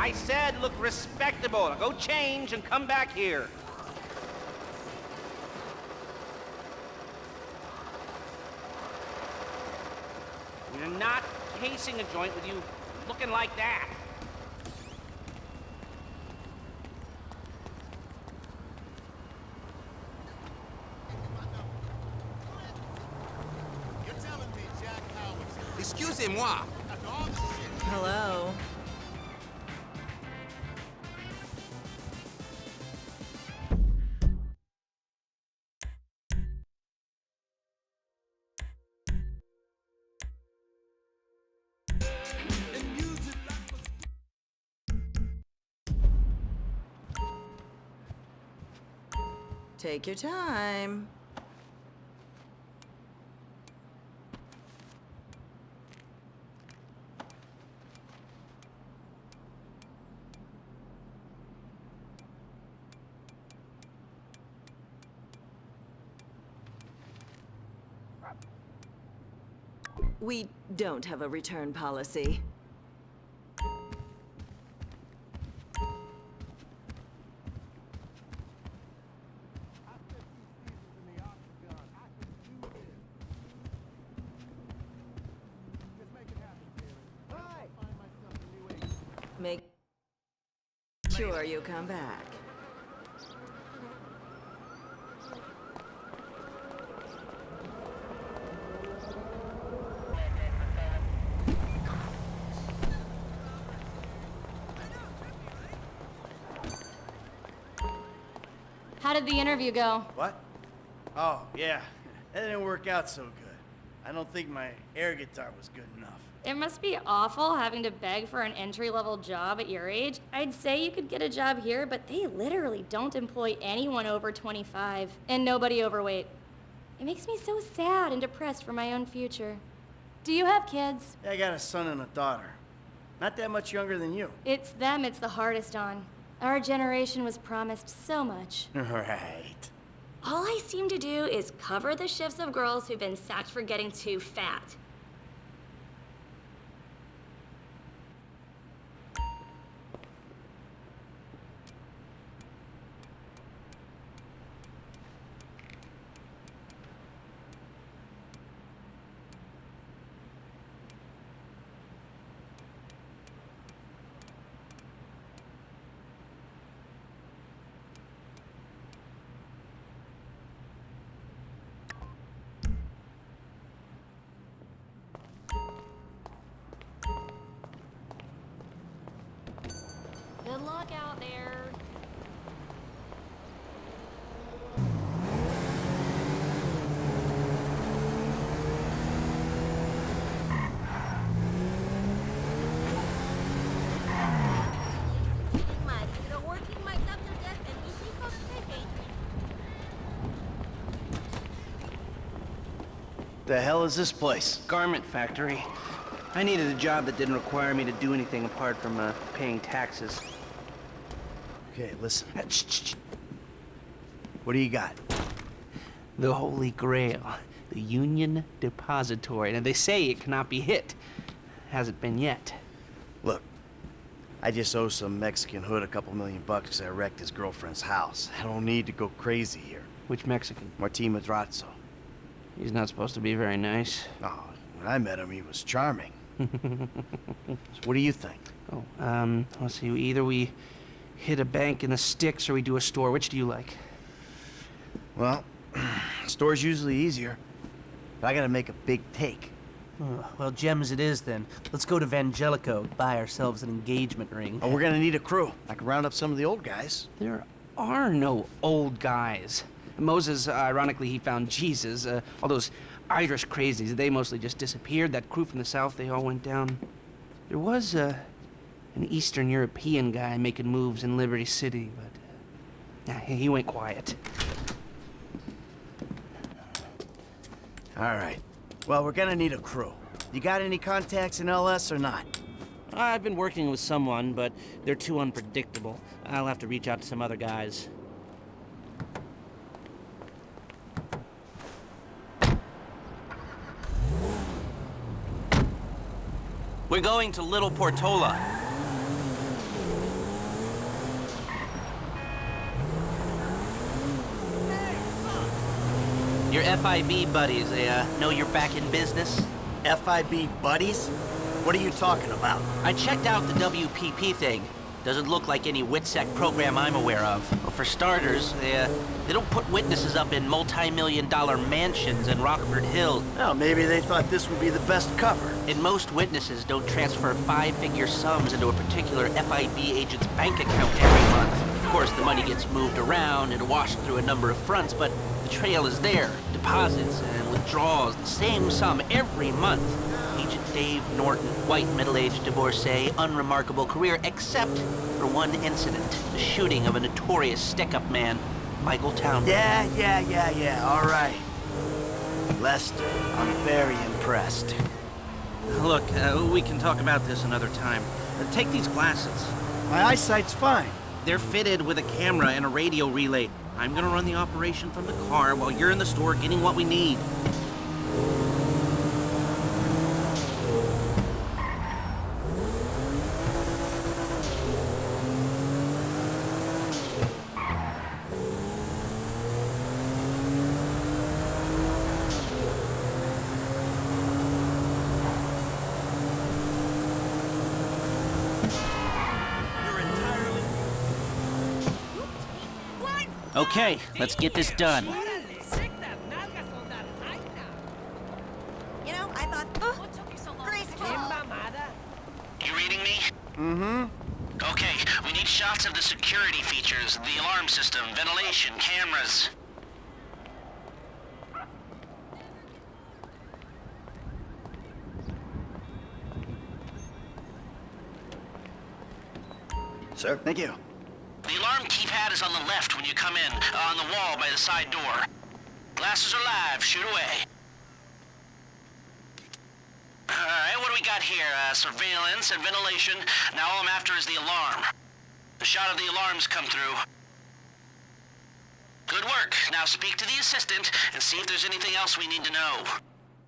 I said look respectable. Now go change and come back here. You're not casing a joint with you looking like that. Excusez-moi. Hello. Take your time. We don't have a return policy. Make sure you come back. How did the interview go? What? Oh, yeah. That didn't work out so good. I don't think my air guitar was good enough. It must be awful having to beg for an entry-level job at your age. I'd say you could get a job here, but they literally don't employ anyone over 25, and nobody overweight. It makes me so sad and depressed for my own future. Do you have kids? Yeah, I got a son and a daughter. Not that much younger than you. It's them it's the hardest on. Our generation was promised so much. Right. All I seem to do is cover the shifts of girls who've been sacked for getting too fat. Good luck out there. The hell is this place? Garment factory. I needed a job that didn't require me to do anything apart from paying taxes. Okay, listen. Shh. What do you got? The Holy Grail. The Union Depository. And they say it cannot be hit. Hasn't been yet. Look, I just owe some Mexican hood a couple $1,000,000 because I wrecked his girlfriend's house. I don't need to go crazy here. Which Mexican? Martin Madrazo. He's not supposed to be very nice. Oh, when I met him, he was charming. So what do you think? Oh, let's see. Either we hit a bank in the sticks or we do a store. Which do you like? Well, store's usually easier. But I gotta make a big take. Well, gems it is then. Let's go to Vangelico, buy ourselves an engagement ring. Oh, we're gonna need a crew. I can round up some of the old guys. There are no old guys. Moses, ironically, he found Jesus. All those Irish crazies, they mostly just disappeared. That crew from the south, they all went down. There was an Eastern European guy making moves in Liberty City, but he went quiet. All right. Well, we're gonna need a crew. You got any contacts in LS or not? I've been working with someone, but they're too unpredictable. I'll have to reach out to some other guys. We're going to Little Portola. Your FIB buddies, they know you're back in business? FIB buddies? What are you talking about? I checked out the WPP thing. Doesn't look like any WITSEC program I'm aware of. Well, for starters, they don't put witnesses up in multi-million-dollar mansions in Rockford Hill. Well, maybe they thought this would be the best cover. And most witnesses don't transfer five-figure sums into a particular FIB agent's bank account every month. Of course, the money gets moved around and washed through a number of fronts, but the trail is there. Deposits and withdrawals, the same sum every month. Agent Dave Norton, white middle-aged divorcee, unremarkable career, except for one incident, the shooting of a notorious stick-up man, Michael Townley. Yeah, all right. Lester, I'm very impressed. Look, we can talk about this another time. Take these glasses. My eyesight's fine. They're fitted with a camera and a radio relay. I'm gonna run the operation from the car while you're in the store getting what we need. Okay, let's get this done. You know, I thought... What took you so long? Graceful. You reading me? Mm-hmm. Okay, we need shots of the security features, the alarm system, ventilation, cameras. Sir, thank you. The alarm keypad is on the left when you come in, on the wall by the side door. Glasses are live, shoot away. Alright, what do we got here? Surveillance and ventilation. Now all I'm after is the alarm. The shot of the alarms come through. Good work. Now speak to the assistant and see if there's anything else we need to know.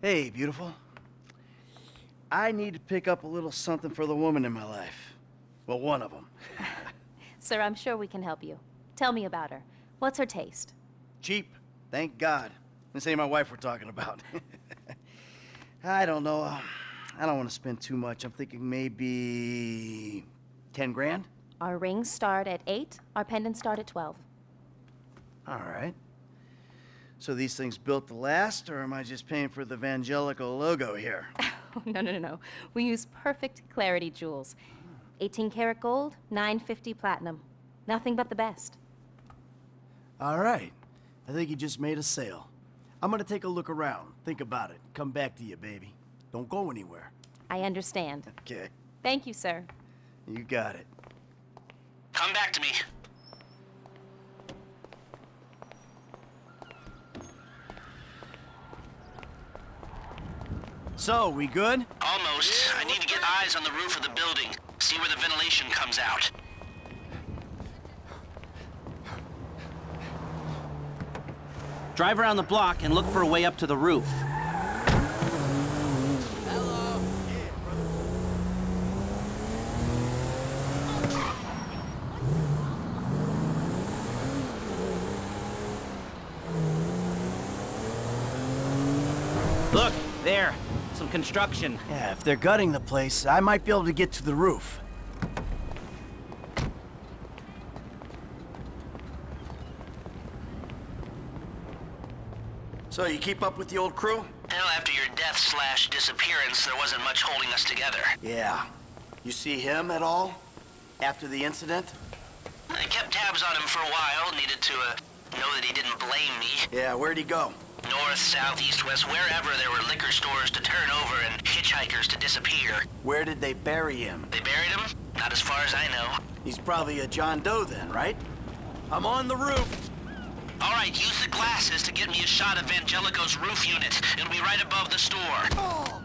Hey, beautiful. I need to pick up a little something for the woman in my life. Well, one of them. Sir, I'm sure we can help you. Tell me about her. What's her taste? Cheap, thank God. This ain't my wife we're talking about. I don't know. I don't want to spend too much. I'm thinking maybe 10 grand? Our rings start at 8, our pendants start at 12. All right. So these things built to last, or am I just paying for the Evangelical logo here? Oh, no. We use perfect clarity jewels. 18 karat gold, 950 platinum. Nothing but the best. All right. I think you just made a sale. I'm gonna take a look around. Think about it. Come back to you, baby. Don't go anywhere. I understand. Okay. Thank you, sir. You got it. Come back to me. So, we good? Almost. I need to get eyes on the roof of the building. See where the ventilation comes out. Drive around the block and look for a way up to the roof. Look, there. Some construction. Yeah, if they're gutting the place, I might be able to get to the roof. So, you keep up with the old crew? Well, after your death/disappearance, there wasn't much holding us together. Yeah. You see him at all? After the incident? I kept tabs on him for a while, needed to know that he didn't blame me. Yeah, where'd he go? North, south, east, west, wherever there were liquor stores to turn over and hitchhikers to disappear. Where did they bury him? They buried him? Not as far as I know. He's probably a John Doe then, right? I'm on the roof! All right, use the glasses to get me a shot of Angelico's roof unit. It'll be right above the store. Oh.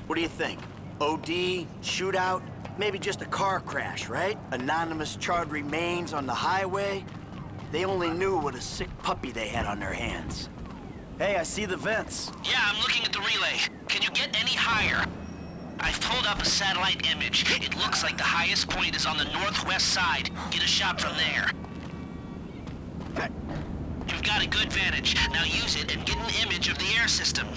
What do you think? OD? Shootout? Maybe just a car crash, right? Anonymous charred remains on the highway? They only knew what a sick puppy they had on their hands. Hey, I see the vents. Yeah, I'm looking at the relay. Can you get any higher? I I've pulled up a satellite image. It looks like the highest point is on the northwest side. Get a shot from there. You've got a good vantage. Now use it and get an image of the air system.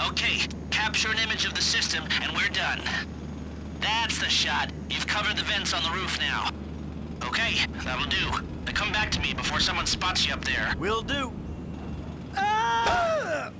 Okay, capture an image of the system and we're done. That's the shot. You've covered the vents on the roof now. Okay, that'll do. Now come back to me before someone spots you up there. Will do. Ah!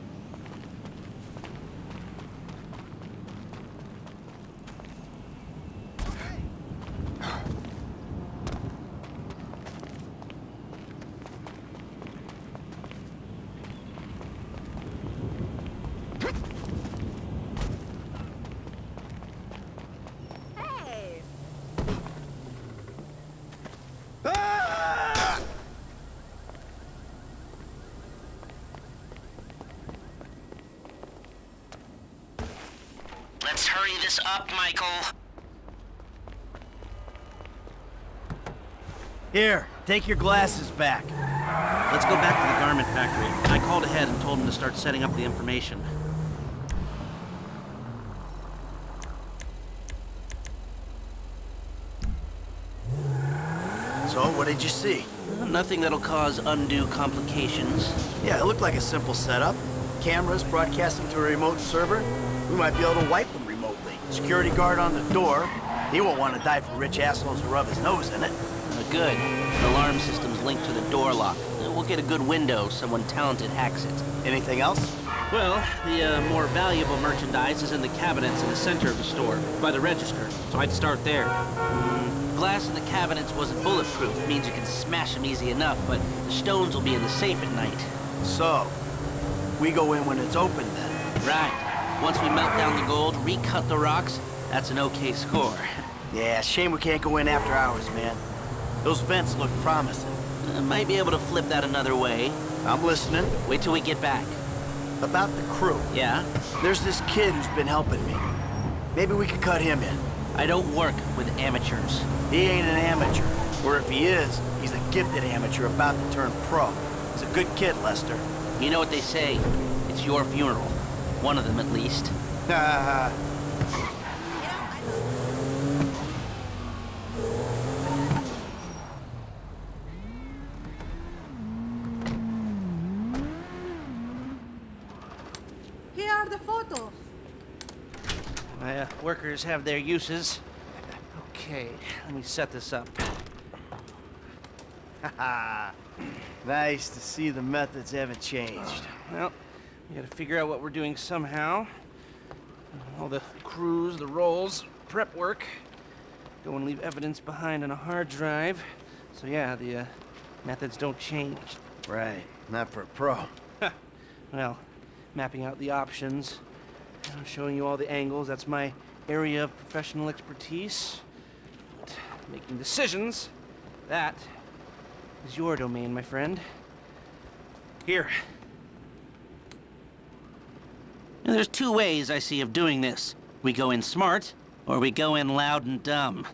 Let's hurry this up, Michael. Here, take your glasses back. Let's go back to the garment factory. I called ahead and told him to start setting up the information. So, what did you see? Nothing that'll cause undue complications. Yeah, it looked like a simple setup. Cameras broadcasting to a remote server. We might be able to wipe them remotely. Security guard on the door. He won't want to die for rich assholes who rub his nose in it. Good. The alarm system's linked to the door lock. We'll get a good window. Someone talented hacks it. Anything else? Well, the more valuable merchandise is in the cabinets in the center of the store, by the register, so I'd start there. Glass in the cabinets wasn't bulletproof, means you can smash them easy enough, but the stones will be in the safe at night. So, we go in when it's open then? Right. Once we melt down the gold, recut the rocks, that's an okay score. Yeah, shame we can't go in after hours, man. Those vents look promising. Might be able to flip that another way. I'm listening. Wait till we get back. About the crew. Yeah? There's this kid who's been helping me. Maybe we could cut him in. I don't work with amateurs. He ain't an amateur. Or if he is, he's a gifted amateur about to turn pro. He's a good kid, Lester. You know what they say. It's your funeral. One of them, at least. Here are the photos. My workers have their uses. Okay, let me set this up. Nice to see the methods haven't changed. Well, we gotta figure out what we're doing somehow. All the crews, the rolls, prep work. Go and leave evidence behind on a hard drive. So yeah, the methods don't change. Right, not for a pro. Well, mapping out the options, showing you all the angles, that's my area of professional expertise. But making decisions, that is your domain, my friend. Here. Now, there's two ways I see of doing this. We go in smart, or we go in loud and dumb.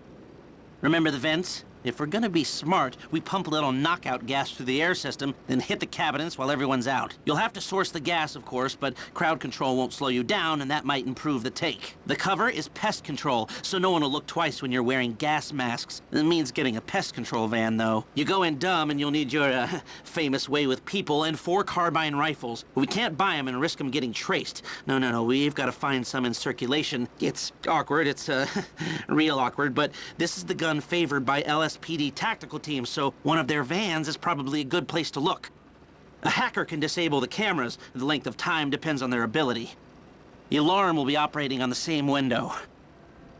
Remember the vents? If we're gonna be smart, we pump a little knockout gas through the air system, then hit the cabinets while everyone's out. You'll have to source the gas, of course, but crowd control won't slow you down, and that might improve the take. The cover is pest control, so no one will look twice when you're wearing gas masks. It means getting a pest control van, though. You go in dumb, and you'll need your, famous way with people and 4 carbine rifles. We can't buy them and risk them getting traced. No, we've got to find some in circulation. It's awkward, it's, real awkward, but this is the gun favored by LSPD tactical teams, so one of their vans is probably a good place to look. A hacker can disable the cameras. The length of time depends on their ability. The alarm will be operating on the same window.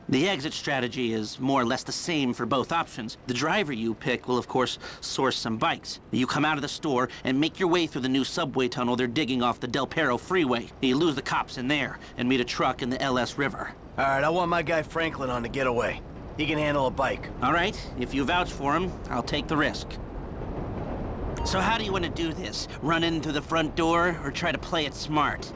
The exit strategy is more or less the same for both options. The driver you pick will, of course, source some bikes. You come out of the store and make your way through the new subway tunnel they're digging off the Del Perro freeway. You lose the cops in there and meet a truck in the LS River. All right, I want my guy Franklin on the getaway. He can handle a bike. All right, if you vouch for him, I'll take the risk. So how do you want to do this? Run in through the front door or try to play it smart?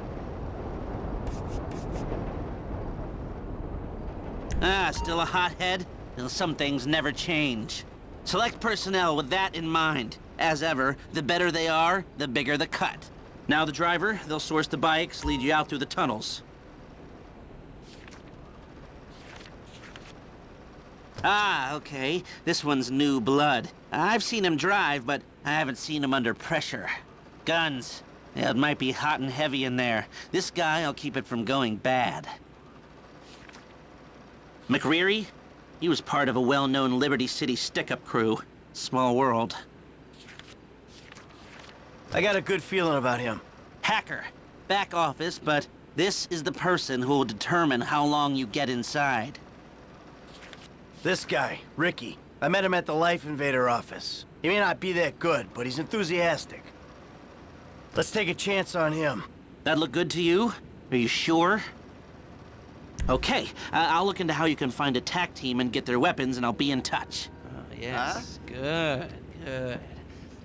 Still a hothead? Well, some things never change. Select personnel with that in mind. As ever, the better they are, the bigger the cut. Now the driver, they'll source the bikes, lead you out through the tunnels. Ah, okay. This one's new blood. I've seen him drive, but I haven't seen him under pressure. Guns. Yeah, it might be hot and heavy in there. This guy, I'll keep it from going bad. McReary? He was part of a well-known Liberty City stick-up crew. Small world. I got a good feeling about him. Hacker. Back office, but this is the person who will determine how long you get inside. This guy, Ricky. I met him at the Life Invader office. He may not be that good, but he's enthusiastic. Let's take a chance on him. That look good to you? Are you sure? Okay, I'll look into how you can find a TAC team and get their weapons, and I'll be in touch. Oh, yes. Good, good.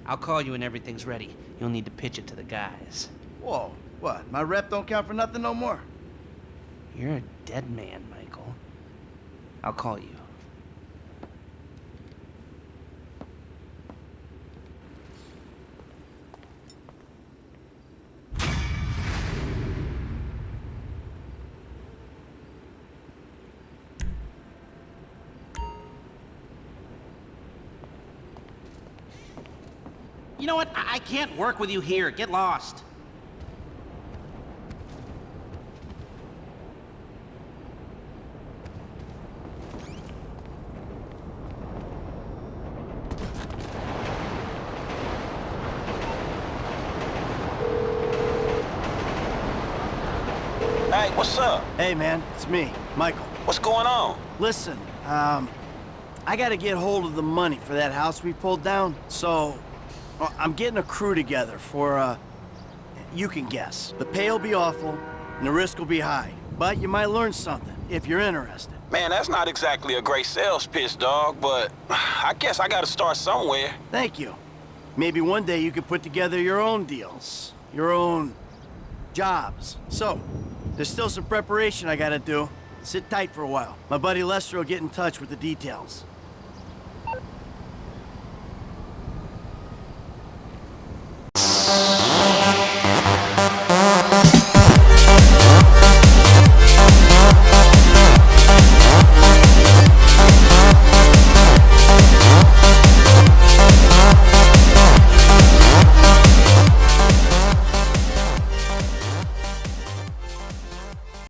I'll call you when everything's ready. You'll need to pitch it to the guys. Whoa, what? My rep don't count for nothing no more? You're a dead man, Michael. I'll call you. You know what? I can't work with you here. Get lost. Hey, what's up? Hey, man, it's me, Michael. What's going on? Listen, I gotta get hold of the money for that house we pulled down, so I'm getting a crew together for, you can guess. The pay will be awful, and the risk will be high, but you might learn something if you're interested. Man, that's not exactly a great sales pitch, dog, but I guess I gotta start somewhere. Thank you. Maybe one day you could put together your own deals, your own jobs. So, there's still some preparation I gotta do. Sit tight for a while. My buddy Lester will get in touch with the details.